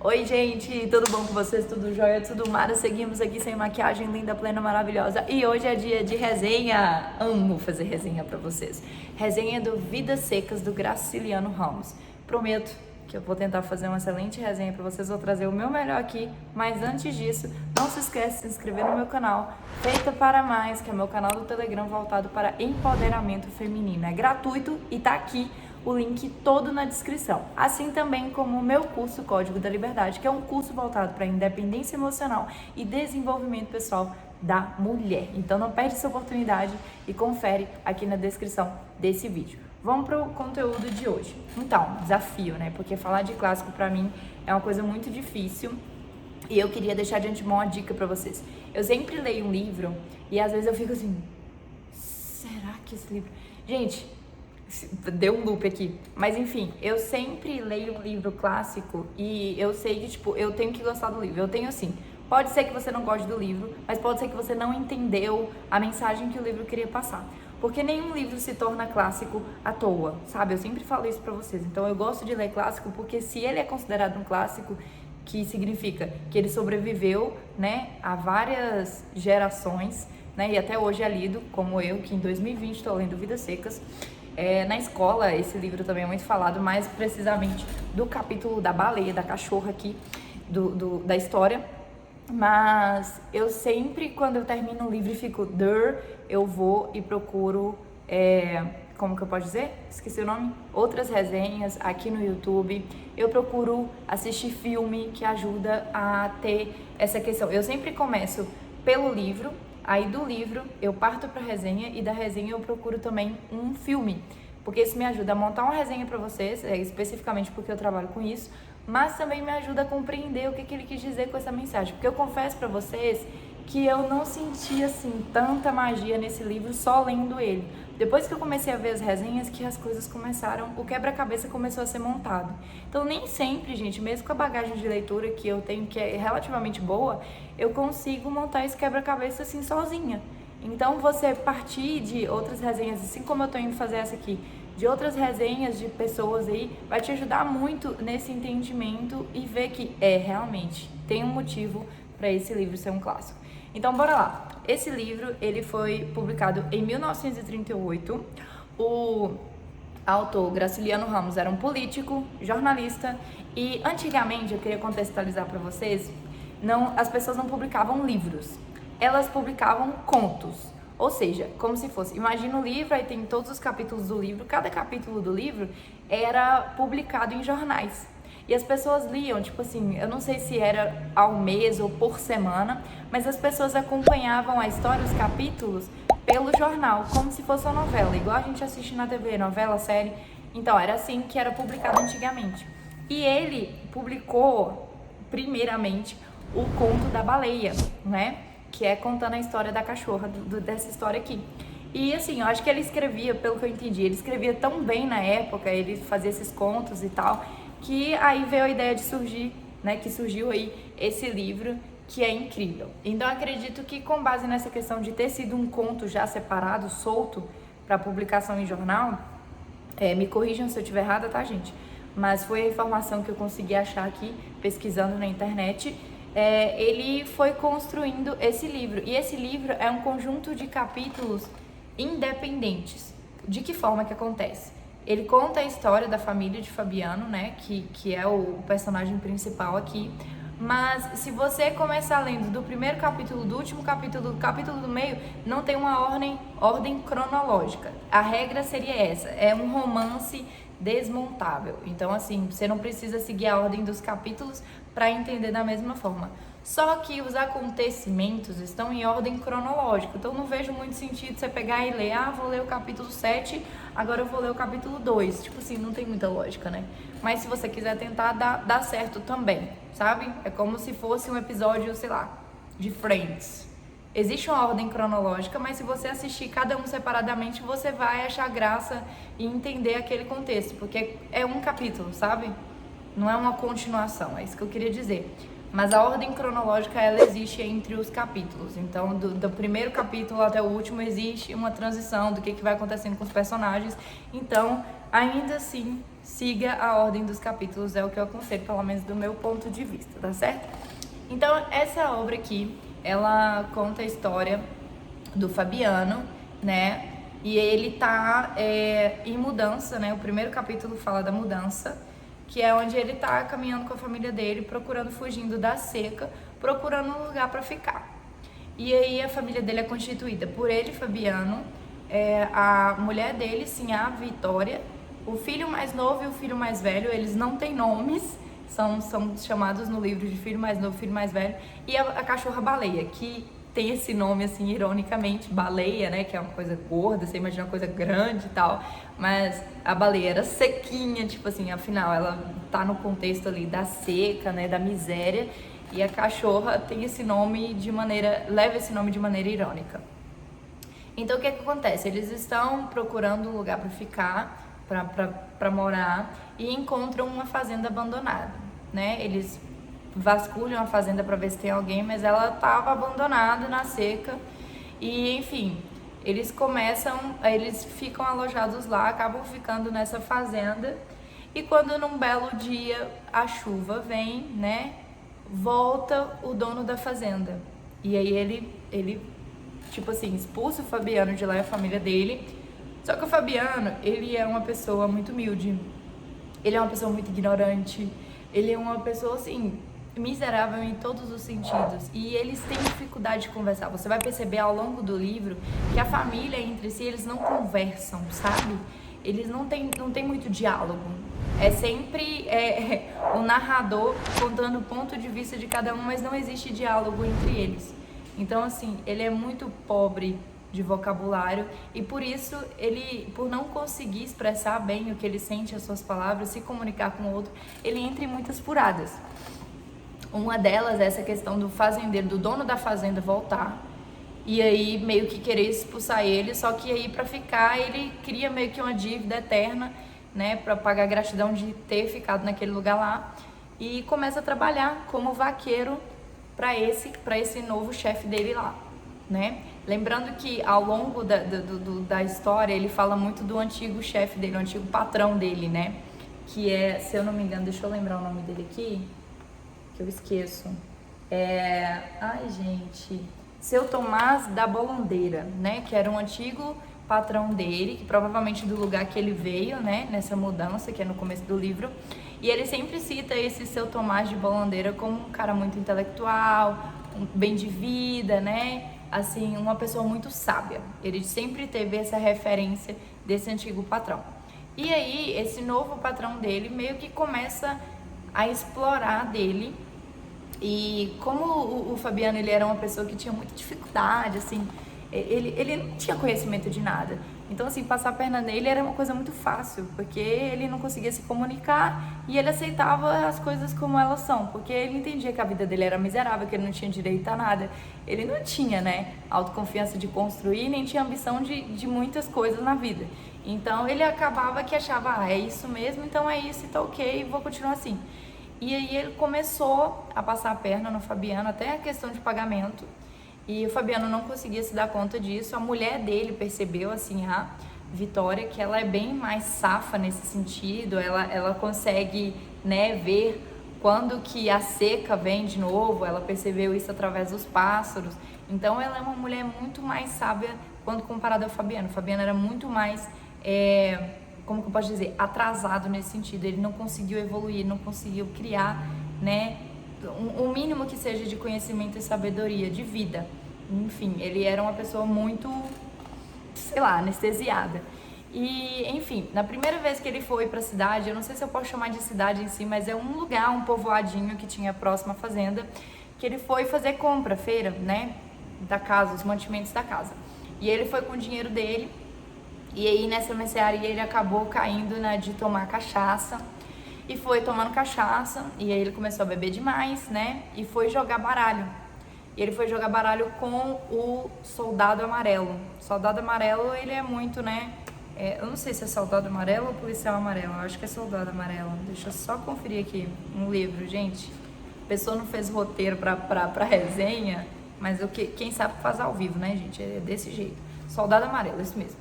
Oi, gente, tudo bom com vocês? Tudo jóia? Tudo mara? Seguimos aqui sem maquiagem, linda, plena, maravilhosa. E hoje é dia de resenha. Amo fazer resenha pra vocês. Resenha do Vidas Secas, do Graciliano Ramos. Prometo que eu vou tentar fazer uma excelente resenha pra vocês. Vou trazer o meu melhor aqui. Mas antes disso, não se esquece de se inscrever no meu canal Feita para Mais, que é meu canal do Telegram voltado para empoderamento feminino. É gratuito e tá aqui o link todo na descrição. Assim também como o meu curso Código da Liberdade, que é um curso voltado para independência emocional e desenvolvimento pessoal da mulher. Então não perde essa oportunidade e confere aqui na descrição desse vídeo. Vamos para o conteúdo de hoje. Então, desafio, né? Porque falar de clássico para mim é uma coisa muito difícil. E eu queria deixar de antemão uma dica para vocês. Eu sempre leio um livro e às vezes eu fico assim, será que esse livro... Gente, deu um loop aqui, mas enfim, eu sempre leio um livro clássico e eu sei que, tipo, eu tenho que gostar do livro, eu tenho assim, pode ser que você não goste do livro, mas pode ser que você não entendeu a mensagem que o livro queria passar, porque nenhum livro se torna clássico à toa, sabe? Eu sempre falo isso pra vocês, então eu gosto de ler clássico porque se ele é considerado um clássico, que significa que ele sobreviveu, né, a várias gerações, né, e até hoje é lido, como eu, que em 2020 estou lendo Vidas Secas. Na escola, esse livro também é muito falado, mais precisamente do capítulo da baleia, da cachorra aqui, da história. Mas eu sempre, quando eu termino o livro e fico eu vou e procuro, como que eu posso dizer? Esqueci o nome. Outras resenhas aqui no YouTube. Eu procuro assistir filme que ajuda a ter essa questão. Eu sempre começo pelo livro. Aí do livro eu parto para resenha e da resenha eu procuro também um filme, porque isso me ajuda a montar uma resenha para vocês, especificamente porque eu trabalho com isso, mas também me ajuda a compreender o que ele quis dizer com essa mensagem, porque eu confesso para vocês que eu não senti assim tanta magia nesse livro só lendo ele. Depois que eu comecei a ver as resenhas, que as coisas começaram, o quebra-cabeça começou a ser montado. Então nem sempre, gente, mesmo com a bagagem de leitura que eu tenho, que é relativamente boa, eu consigo montar esse quebra-cabeça assim sozinha. Então você partir de outras resenhas, assim como eu tô indo fazer essa aqui, de outras resenhas de pessoas aí, vai te ajudar muito nesse entendimento e ver que realmente tem um motivo para esse livro ser um clássico. Então bora lá. Esse livro, ele foi publicado em 1938. O autor Graciliano Ramos era um político, jornalista e antigamente, eu queria contextualizar para vocês, as pessoas não publicavam livros, elas publicavam contos. Ou seja, como se fosse, imagina o livro, aí tem todos os capítulos do livro, cada capítulo do livro era publicado em jornais. E as pessoas liam, tipo assim, eu não sei se era ao mês ou por semana, mas as pessoas acompanhavam a história, os capítulos, pelo jornal, como se fosse uma novela, igual a gente assiste na TV, novela, série. Então, era assim que era publicado antigamente. E ele publicou, primeiramente, o conto da baleia, né? Que é contando a história da cachorra, dessa história aqui. E assim, eu acho que ele escrevia, pelo que eu entendi, ele escrevia tão bem na época, ele fazia esses contos e tal, que aí veio a ideia de surgir, né, que surgiu aí esse livro, que é incrível. Então, eu acredito que com base nessa questão de ter sido um conto já separado, solto, para publicação em jornal, me corrijam se eu estiver errada, tá, gente? Mas foi a informação que eu consegui achar aqui, pesquisando na internet. Ele foi construindo esse livro, e esse livro é um conjunto de capítulos independentes. De que forma que acontece? Ele conta a história da família de Fabiano, né, que é o personagem principal aqui, mas se você começar lendo do primeiro capítulo, do último capítulo, do capítulo do meio, não tem uma ordem cronológica. A regra seria essa, é um romance desmontável. Então, assim, você não precisa seguir a ordem dos capítulos para entender da mesma forma. Só que os acontecimentos estão em ordem cronológica, então não vejo muito sentido você pegar e ler, vou ler o capítulo 7, agora eu vou ler o capítulo 2, tipo assim, não tem muita lógica, né? Mas se você quiser tentar, dá certo também, sabe? É como se fosse um episódio, sei lá, de Friends. Existe uma ordem cronológica, mas se você assistir cada um separadamente, você vai achar graça e entender aquele contexto, porque é um capítulo, sabe? Não é uma continuação, é isso que eu queria dizer. mas a ordem cronológica ela existe entre os capítulos. Então, do primeiro capítulo até o último existe uma transição do que vai acontecendo com os personagens. Então, ainda assim, siga a ordem dos capítulos, é o que eu aconselho, pelo menos do meu ponto de vista, tá certo? Então, essa obra aqui, ela conta a história do Fabiano, né? E ele tá em mudança, né? O primeiro capítulo fala da mudança, que é onde ele tá caminhando com a família dele, procurando, fugindo da seca, procurando um lugar para ficar. E aí a família dele é constituída por ele, Fabiano, a mulher dele, sim, a Vitória, o filho mais novo e o filho mais velho. Eles não têm nomes, são chamados no livro de filho mais novo, filho mais velho, e a cachorra baleia, que tem esse nome, assim, ironicamente, baleia, né, que é uma coisa gorda, você imagina uma coisa grande e tal, mas a baleia era sequinha, tipo assim, afinal, ela tá no contexto ali da seca, né, da miséria, e a cachorra tem esse nome leva esse nome de maneira irônica. Então, o que acontece? Eles estão procurando um lugar para ficar, para morar, e encontram uma fazenda abandonada, né, eles vasculham a fazenda para ver se tem alguém, mas ela estava abandonada na seca. E enfim, eles ficam alojados lá, acabam ficando nessa fazenda. E quando num belo dia a chuva vem, né, volta o dono da fazenda. E aí ele tipo assim, expulsa o Fabiano de lá e a família dele. Só que o Fabiano, ele é uma pessoa muito humilde, ele é uma pessoa muito ignorante, ele é uma pessoa assim, miserável em todos os sentidos, e eles têm dificuldade de conversar. Você vai perceber ao longo do livro que a família entre si, eles não conversam, sabe? Eles não têm muito diálogo. É sempre o narrador contando o ponto de vista de cada um, mas não existe diálogo entre eles. Então, assim, ele é muito pobre de vocabulário, e por isso por não conseguir expressar bem o que ele sente, as suas palavras, se comunicar com o outro, ele entra em muitas furadas. Uma delas é essa questão do fazendeiro, do dono da fazenda voltar, e aí meio que querer expulsar ele, só que aí para ficar ele cria meio que uma dívida eterna, né, para pagar a gratidão de ter ficado naquele lugar lá, e começa a trabalhar como vaqueiro para esse novo chefe dele lá, né? Lembrando que ao longo da história ele fala muito do antigo chefe dele, o antigo patrão dele, né? Que é, se eu não me engano, deixa eu lembrar o nome dele aqui, que eu esqueço. Ai, gente. Seu Tomás da Bolandeira, né? Que era um antigo patrão dele, que provavelmente do lugar que ele veio, né? Nessa mudança, que é no começo do livro. E ele sempre cita esse Seu Tomás de Bolandeira como um cara muito intelectual, bem de vida, né? Assim, uma pessoa muito sábia. Ele sempre teve essa referência desse antigo patrão. E aí, esse novo patrão dele meio que começa a explorar dele. E como o Fabiano, ele era uma pessoa que tinha muita dificuldade, assim, ele não tinha conhecimento de nada. Então, assim, passar a perna nele era uma coisa muito fácil, porque ele não conseguia se comunicar e ele aceitava as coisas como elas são, porque ele entendia que a vida dele era miserável, que ele não tinha direito a nada. Ele não tinha, né, autoconfiança de construir, nem tinha ambição de muitas coisas na vida. Então, ele acabava que achava, é isso mesmo, então é isso, tá ok, vou continuar assim. E aí ele começou a passar a perna no Fabiano, até a questão de pagamento. E o Fabiano não conseguia se dar conta disso. A mulher dele percebeu, assim, a Vitória, que ela é bem mais safa nesse sentido. Ela consegue, né, ver quando que a seca vem de novo. Ela percebeu isso através dos pássaros. Então ela é uma mulher muito mais sábia quando comparada ao Fabiano. O Fabiano era muito mais, como que eu posso dizer, atrasado nesse sentido. Ele não conseguiu evoluir, não conseguiu criar, né, um mínimo que seja de conhecimento e sabedoria, de vida. Enfim, ele era uma pessoa muito, sei lá, anestesiada. E, enfim, na primeira vez que ele foi pra cidade, eu não sei se eu posso chamar de cidade em si, mas é um lugar, um povoadinho que tinha próxima à fazenda, que ele foi fazer compra, feira, né, da casa, os mantimentos da casa. E ele foi com o dinheiro dele, e aí nessa mercearia ele acabou caindo de tomar cachaça, e foi tomando cachaça, e aí ele começou a beber demais, né, e foi jogar baralho. E ele foi jogar baralho com o Soldado Amarelo. O Soldado Amarelo, ele é muito, né, eu não sei se é Soldado Amarelo ou Policial Amarelo, eu acho que é Soldado Amarelo. Deixa eu só conferir aqui um livro, gente. A pessoa não fez roteiro pra resenha, mas quem sabe faz ao vivo, né, gente? É desse jeito. Soldado Amarelo, isso mesmo.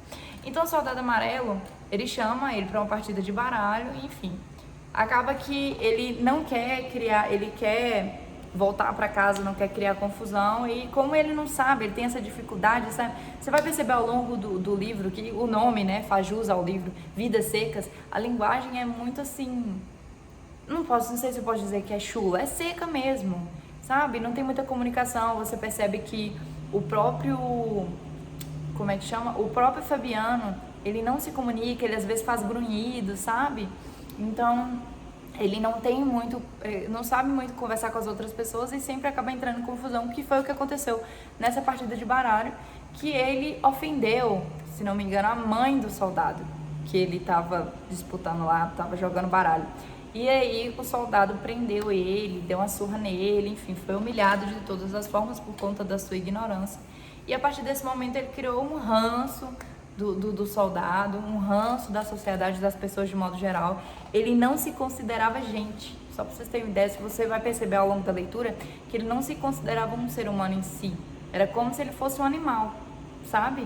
Então, o Soldado Amarelo, ele chama ele pra uma partida de baralho, enfim. Acaba que ele não quer criar, ele quer voltar para casa, não quer criar confusão, e como ele não sabe, ele tem essa dificuldade, sabe? Você vai perceber ao longo do livro que o nome, né, faz jus ao livro, Vidas Secas, a linguagem é muito assim, não sei se eu posso dizer que é chula, é seca mesmo, sabe? Não tem muita comunicação, você percebe que o próprio, como é que chama? O próprio Fabiano, ele não se comunica, ele às vezes faz grunhidos, sabe? Então, ele não sabe muito conversar com as outras pessoas e sempre acaba entrando em confusão, que foi o que aconteceu nessa partida de baralho, que ele ofendeu, se não me engano, a mãe do soldado, que ele estava disputando lá, estava jogando baralho. E aí o soldado prendeu ele, deu uma surra nele, enfim, foi humilhado de todas as formas por conta da sua ignorância. E a partir desse momento ele criou um ranço do soldado, um ranço da sociedade, das pessoas de modo geral. Ele não se considerava gente. Só para vocês terem uma ideia, você vai perceber ao longo da leitura que ele não se considerava um ser humano em si. Era como se ele fosse um animal, sabe?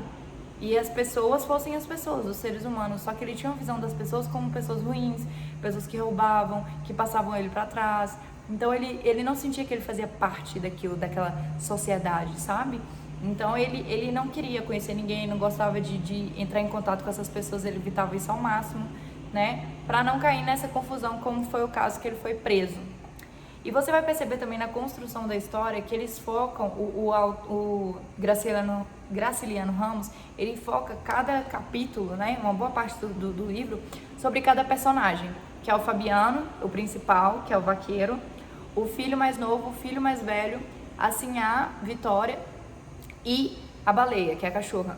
E as pessoas fossem as pessoas, os seres humanos. Só que ele tinha uma visão das pessoas como pessoas ruins, pessoas que roubavam, que passavam ele para trás. Então ele não sentia que ele fazia parte daquela sociedade, sabe? Então ele não queria conhecer ninguém, não gostava de entrar em contato com essas pessoas, ele evitava isso ao máximo, né? Para não cair nessa confusão, como foi o caso que ele foi preso. E você vai perceber também na construção da história que eles focam, o Graciliano Ramos, ele foca cada capítulo, né? Uma boa parte do livro, sobre cada personagem, que é o Fabiano, o principal, que é o vaqueiro, o filho mais novo, o filho mais velho, a Sinhá, Vitória, e a baleia, que é a cachorra.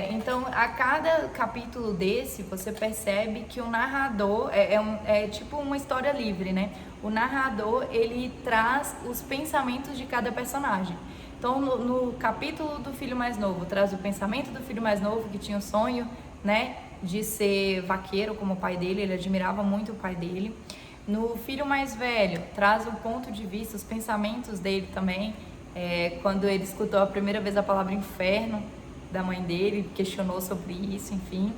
Então, a cada capítulo desse, você percebe que o narrador é tipo uma história livre, né? O narrador, ele traz os pensamentos de cada personagem. Então, no capítulo do filho mais novo, traz o pensamento do filho mais novo, que tinha o sonho, né, de ser vaqueiro como o pai dele, ele admirava muito o pai dele. No filho mais velho, traz o ponto de vista, os pensamentos dele também. Quando ele escutou a primeira vez a palavra inferno da mãe dele, questionou sobre isso, enfim.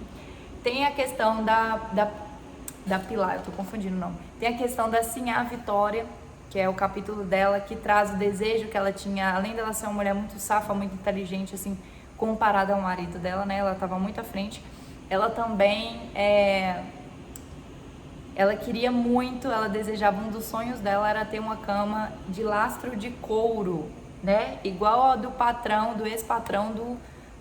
Tem a questão da Pilar, eu tô confundindo o nome. Tem a questão da Sinhá Vitória, que é o capítulo dela, que traz o desejo que ela tinha, além dela ser uma mulher muito safa, muito inteligente, assim, comparada ao marido dela, né? Ela estava muito à frente. Ela também, ela queria muito, ela desejava, um dos sonhos dela era ter uma cama de lastro de couro, né? Igual ao do patrão, do ex-patrão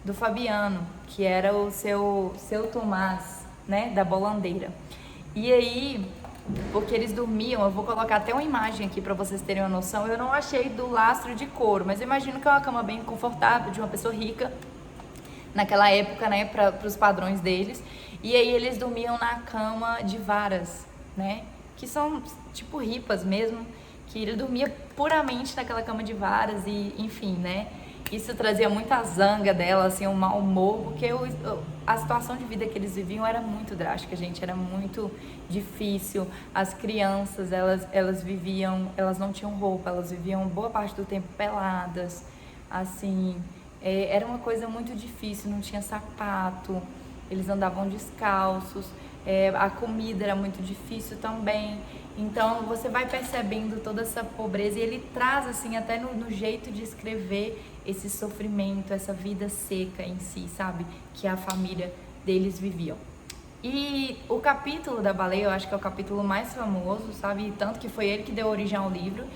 do Fabiano, que era o seu Tomás, né? Da bolandeira. E aí, porque eles dormiam, eu vou colocar até uma imagem aqui para vocês terem uma noção, eu não achei do lastro de couro, mas eu imagino que é uma cama bem confortável, de uma pessoa rica, naquela época, né, para os padrões deles. E aí eles dormiam na cama de varas, né, que são tipo ripas mesmo, que ele dormia puramente naquela cama de varas e, enfim, né, isso trazia muita zanga dela, assim, um mau humor, porque a situação de vida que eles viviam era muito drástica, gente, era muito difícil. As crianças, elas viviam, elas não tinham roupa, elas viviam boa parte do tempo peladas, assim, era uma coisa muito difícil, não tinha sapato, eles andavam descalços, a comida era muito difícil também. Então você vai percebendo toda essa pobreza e ele traz assim até no jeito de escrever esse sofrimento, essa vida seca em si, sabe? Que a família deles viviam. E o capítulo da baleia, eu acho que é o capítulo mais famoso, sabe? Tanto que foi ele que deu origem ao livro.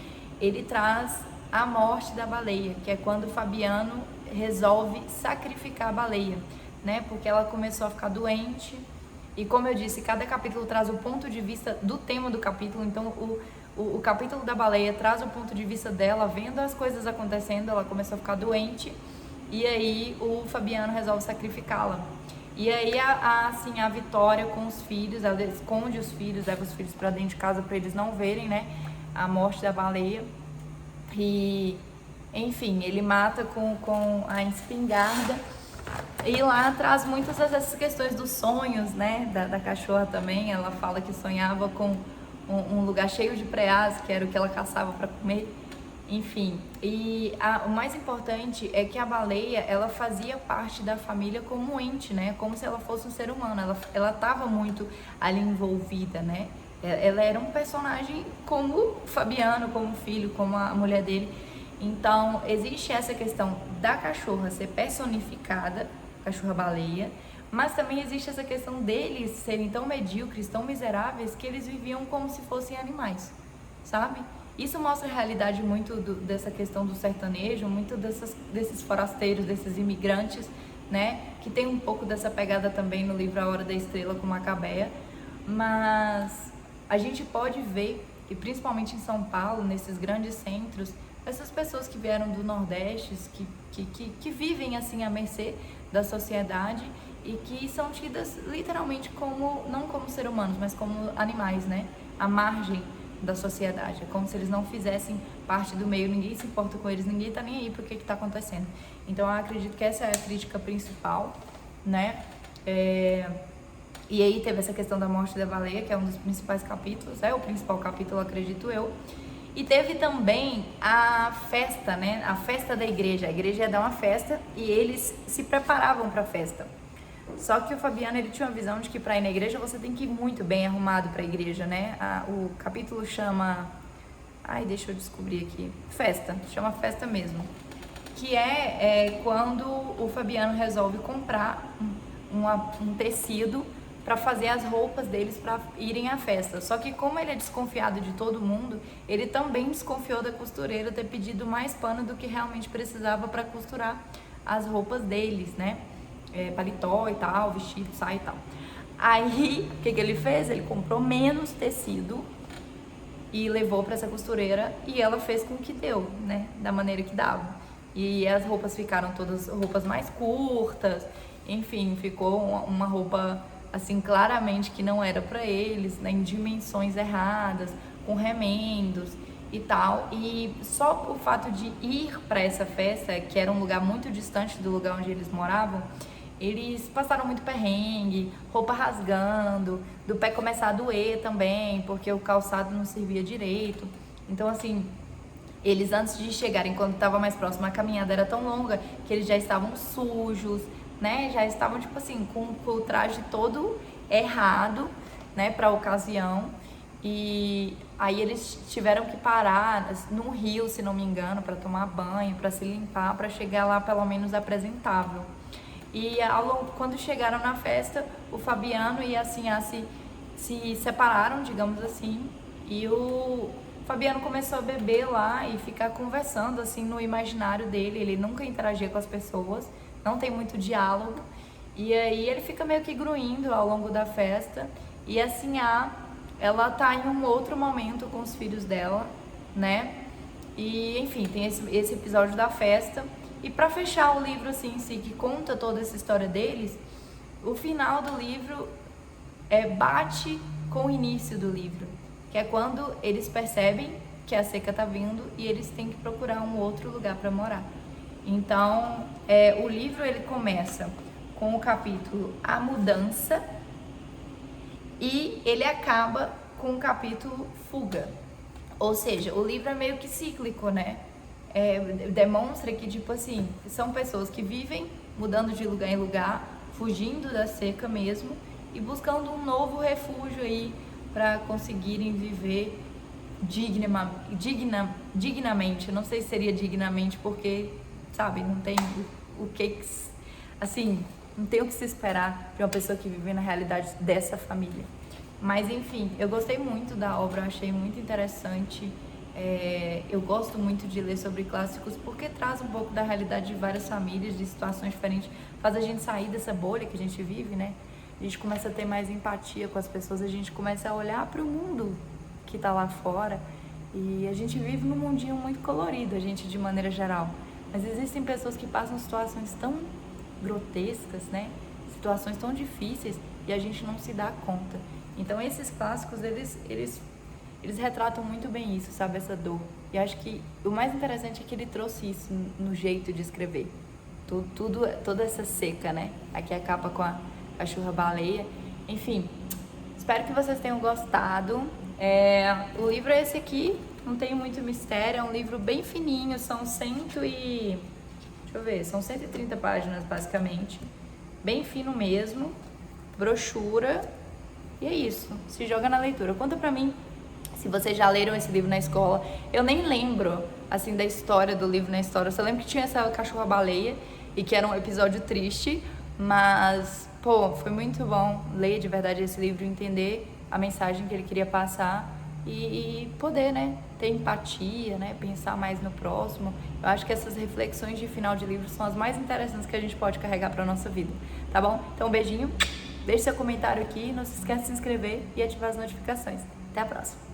Ele traz a morte da baleia, que é quando o Fabiano resolve sacrificar a baleia, né? Porque ela começou a ficar doente. E como eu disse, cada capítulo traz o ponto de vista do tema do capítulo. Então o capítulo da baleia traz o ponto de vista dela, vendo as coisas acontecendo, ela começou a ficar doente. E aí o Fabiano resolve sacrificá-la. E aí assim, a Vitória com os filhos, ela esconde os filhos, leva os filhos para dentro de casa para eles não verem, né, a morte da baleia. E enfim, ele mata com a espingarda. E lá traz muitas dessas questões dos sonhos, né, da cachorra também. Ela fala que sonhava com um lugar cheio de preás, que era o que ela caçava para comer. Enfim, e o mais importante é que a baleia, ela fazia parte da família como um ente, né? Como se ela fosse um ser humano, ela estava muito ali envolvida, né? Ela era um personagem como o Fabiano, como o filho, como a mulher dele. Então, existe essa questão da cachorra ser personificada, cachorra-baleia, mas também existe essa questão deles serem tão medíocres, tão miseráveis, que eles viviam como se fossem animais, sabe? Isso mostra a realidade muito dessa questão do sertanejo, muito desses forasteiros, desses imigrantes, né? Que tem um pouco dessa pegada também no livro A Hora da Estrela com Macabeia. Mas a gente pode ver que, principalmente em São Paulo, nesses grandes centros, essas pessoas que vieram do Nordeste, que vivem assim à mercê da sociedade e que são tidas literalmente como, não como seres humanos, mas como animais, né? À margem da sociedade. É como se eles não fizessem parte do meio, ninguém se importa com eles, ninguém tá nem aí pro que tá acontecendo. Então eu acredito que essa é a crítica principal, né? E aí teve essa questão da morte da baleia, que é um dos principais capítulos, é o principal capítulo, acredito eu. E teve também a festa, né? A festa da igreja. A igreja ia dar uma festa e eles se preparavam para a festa. Só que o Fabiano, ele tinha uma visão de que para ir na igreja você tem que ir muito bem arrumado para a igreja, né? O capítulo chama... Ai, deixa eu descobrir aqui. Festa, chama festa mesmo. Que é quando o Fabiano resolve comprar um tecido para fazer as roupas deles para irem à festa. Só que como ele é desconfiado de todo mundo, ele também desconfiou da costureira ter pedido mais pano do que realmente precisava para costurar as roupas deles, né? Paletó e tal, vestido, saia e tal. Aí, o que ele fez? Ele comprou menos tecido e levou para essa costureira e ela fez com que deu, né? Da maneira que dava. E as roupas ficaram todas roupas mais curtas, enfim, ficou uma roupa assim claramente que não era para eles, né? Em dimensões erradas, com remendos e tal. E só o fato de ir para essa festa, que era um lugar muito distante do lugar onde eles moravam, eles passaram muito perrengue, roupa rasgando, do pé começar a doer também, porque o calçado não servia direito. Então, assim, eles antes de chegarem, quando estava mais próximo, a caminhada era tão longa que eles já estavam sujos, né? Já estavam, tipo assim, com o traje todo errado, né, para a ocasião. E aí eles tiveram que parar num rio, se não me engano, para tomar banho, para se limpar, para chegar lá pelo menos apresentável. E quando chegaram na festa, o Fabiano e a Sinhá se separaram, digamos assim, e o Fabiano começou a beber lá e ficar conversando assim no imaginário dele. Ele nunca interagia com as pessoas, não tem muito diálogo, e aí ele fica meio que gruindo ao longo da festa. E a Sinhá, ela tá em um outro momento com os filhos dela, né? E enfim, tem esse episódio da festa. E para fechar o livro assim, em si, que conta toda essa história deles, o final do livro bate com o início do livro, que é quando eles percebem que a seca tá vindo e eles têm que procurar um outro lugar para morar. Então, o livro ele começa com o capítulo A Mudança e ele acaba com o capítulo Fuga. Ou seja, o livro é meio que cíclico, né? Demonstra que, tipo assim, são pessoas que vivem mudando de lugar em lugar, fugindo da seca mesmo e buscando um novo refúgio aí para conseguirem viver dignamente. Não sei se seria dignamente porque, sabe, não tem o que, assim, não tem o que se esperar de uma pessoa que vive na realidade dessa família. Mas enfim, eu gostei muito da obra, achei muito interessante. Eu gosto muito de ler sobre clássicos porque traz um pouco da realidade de várias famílias, de situações diferentes, faz a gente sair dessa bolha que a gente vive, né? A gente começa a ter mais empatia com as pessoas, a gente começa a olhar para o mundo que tá lá fora e a gente vive num mundinho muito colorido, a gente de maneira geral. Mas existem pessoas que passam situações tão grotescas, né? Situações tão difíceis e a gente não se dá conta. Então esses clássicos, eles retratam muito bem isso, sabe? Essa dor. E acho que o mais interessante é que ele trouxe isso no jeito de escrever. Toda essa seca, né? Aqui acaba com a cachorra-baleia. Enfim, espero que vocês tenham gostado. O livro é esse aqui, não tem muito mistério, é um livro bem fininho, são 130 páginas basicamente, bem fino mesmo, brochura, e é isso, se joga na leitura. Conta pra mim se vocês já leram esse livro na escola. Eu nem lembro, assim, da história do livro na história, eu só lembro que tinha essa cachorra-baleia e que era um episódio triste, mas, pô, foi muito bom ler de verdade esse livro, entender a mensagem que ele queria passar e poder, né, ter empatia, né, pensar mais no próximo. Eu acho que essas reflexões de final de livro são as mais interessantes que a gente pode carregar pra nossa vida, tá bom? Então, um beijinho, deixe seu comentário aqui, não se esqueça de se inscrever e ativar as notificações. Até a próxima!